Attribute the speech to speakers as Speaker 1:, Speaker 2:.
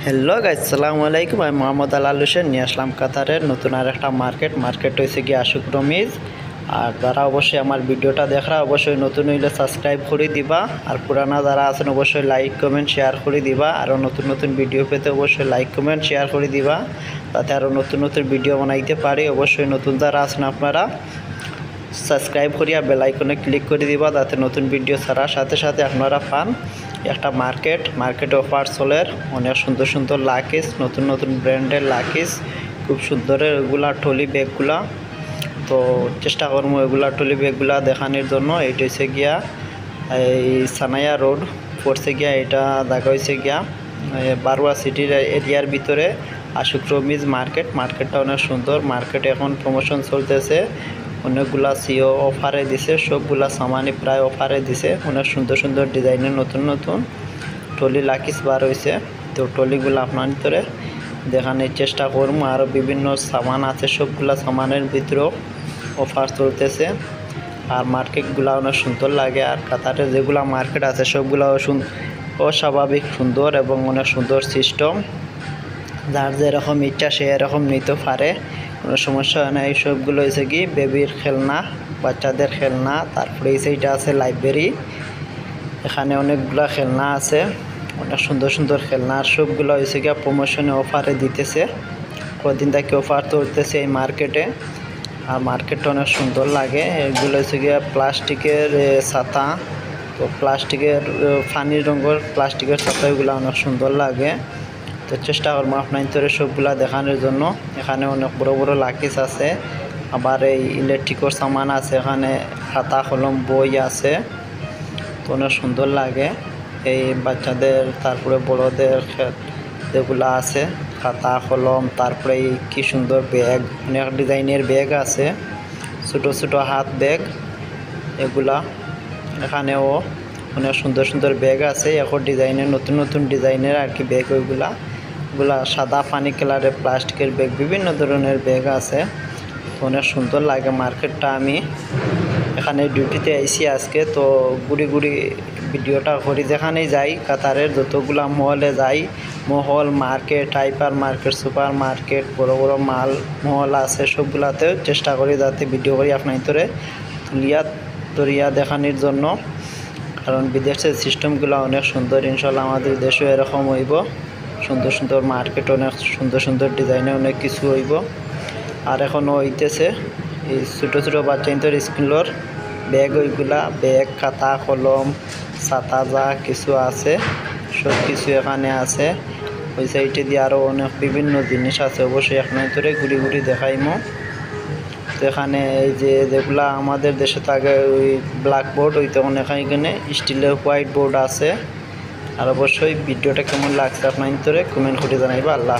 Speaker 1: Hello guys, আসসালামু আলাইকুম। আমি মোহাম্মদ আলাল হোসেন নিয়ে আসলাম কাতারের নতুন আর একটা মার্কেট হয়েছে গিয়ে আশুক রমিজ। আর যারা অবশ্যই আমার ভিডিওটা দেখরা অবশ্যই নতুন হইলে সাবস্ক্রাইব করে দিবা, আর পুরানা যারা আছেন অবশ্যই লাইক কমেন্ট শেয়ার করে দিবা। আরও নতুন নতুন ভিডিও পেতে অবশ্যই লাইক কমেন্ট শেয়ার করে দিবা, তাতে আরও নতুন নতুন ভিডিও বানাইতে পারি। অবশ্যই নতুন যারা আছেন আপনারা সাবস্ক্রাইব করিয়া বেল আইকনে ক্লিক করে দিবা, যাতে নতুন ভিডিও ছাড়ার সাথে সাথে আপনারা পান। একটা মার্কেট অফার চলের, অনেক সুন্দর সুন্দর লাকিস, নতুন নতুন ব্র্যান্ডের লাকিস, খুব সুন্দর এগুলা ট্রলি ব্যাগগুলা। তো চেষ্টা করবো এগুলা ট্রলি ব্যাগগুলা দেখানোর জন্য। এইটা হচ্ছে গিয়া এই সানায়া রোড পড়ছে গিয়া, এটা দেখা হয়েছে গিয়া বারোয়া সিটির এরিয়ার ভিতরে আশুক রমিজ মার্কেটটা অনেক সুন্দর। মার্কেটে এখন প্রমোশন চলতেছে, অনেকগুলা সিও অফারে দিছে, সবগুলা সামানই প্রায় অফারে দিছে। অনেক সুন্দর সুন্দর ডিজাইনের নতুন নতুন ট্রলি লাকিস বার হয়েছে। তো ট্রলিগুলো আপনার ভিতরে দেখানোর চেষ্টা করবো। আরও বিভিন্ন সামান আছে, সবগুলা সামানের ভিতরেও অফার চলতেছে। আর মার্কেটগুলো অনেক সুন্দর লাগে। আর কাতারে যেগুলা মার্কেট আছে সবগুলো অস্বাভাবিক সুন্দর এবং অনেক সুন্দর সিস্টেম। যার যেরকম ইচ্ছা সে এরকম নিতে পারে, কোনো সমস্যা হয় না। এই সবগুলো হয়েছে কি বেবির খেলনা, বাচ্চাদের খেলনা। তারপরে এই সাইডে আছে লাইব্রেরি, এখানে অনেকগুলো খেলনা আছে, অনেক সুন্দর সুন্দর খেলনা। আর সবগুলো হয়েছে গিয়ে প্রমোশনে অফারে দিতেছে, কদিন থেকে অফার চলতেছে এই মার্কেটে। আর মার্কেটটা অনেক সুন্দর লাগে। এগুলো হচ্ছে গিয়ে প্লাস্টিকের ছাতা, তো প্লাস্টিকের ফানির রঙের প্লাস্টিকের ছাতা, এগুলো অনেক সুন্দর লাগে। তো চেষ্টা করবো আপনার ভিতরে সবগুলা দেখানোর জন্য। এখানে অনেক বড় বড় লাকিস আছে, আবার এই ইলেকট্রিকের সামান আছে, এখানে খাতা কলম বই আছে। তো অনেক সুন্দর লাগে এই বাচ্চাদের, তারপরে বড়দের যেগুলো আছে খাতা কলম। তারপরে এই কি সুন্দর ব্যাগ, অনেক ডিজাইনের ব্যাগ আছে, ছোটো ছোটো হাত ব্যাগ এগুলা। এখানেও অনেক সুন্দর সুন্দর ব্যাগ আছে, এখন ডিজাইনের নতুন নতুন ডিজাইনের আর কি ব্যাগ। ওইগুলা সাদা পানি কালারের প্লাস্টিকের ব্যাগ, বিভিন্ন ধরনের ব্যাগ আছে। অনেক সুন্দর লাগে মার্কেটটা। আমি এখানে ডিউটিতে আইসি আজকে, তো ঘুরি ভিডিওটা করি। যেখানেই যাই কাতারের যতগুলা মহলে যাই, মহল market, hyper market, super market, বড় বড় মাল মহল আছে, সবগুলাতেও চেষ্টা করি যাতে ভিডিও করি আপনার ভিতরে তুলিয়া দেখানোর জন্য। কারণ বিদেশের সিস্টেমগুলো অনেক সুন্দর, ইনশাল্লাহ আমাদের দেশেও এরকম হইব। সুন্দর সুন্দর মার্কেট, অনেক সুন্দর সুন্দর ডিজাইনে অনেক কিছু হইব। আর এখনও হইতেছে এই ছোটো ছোটো বাচ্চাদের স্কুলের ব্যাগ, ওইগুলা ব্যাগ খাতা কলম ছাতা যা কিছু আছে সব কিছু এখানে আছে। ওই সাইডে দিয়ে আরও অনেক বিভিন্ন জিনিস আছে, অবশ্যই এখানে ভিতরে ঘুরি দেখাইমো। তো এখানে এই যে যেগুলা আমাদের দেশে থাকে ওই ব্ল্যাকবোর্ড, ওই তখন এখানে স্টিলের হোয়াইট বোর্ড আছে। আর অবশ্যই ভিডিওটা কেমন লাগছে আপনার ভিতরে কমেন্ট করে জানাইবা। আল্লাহ।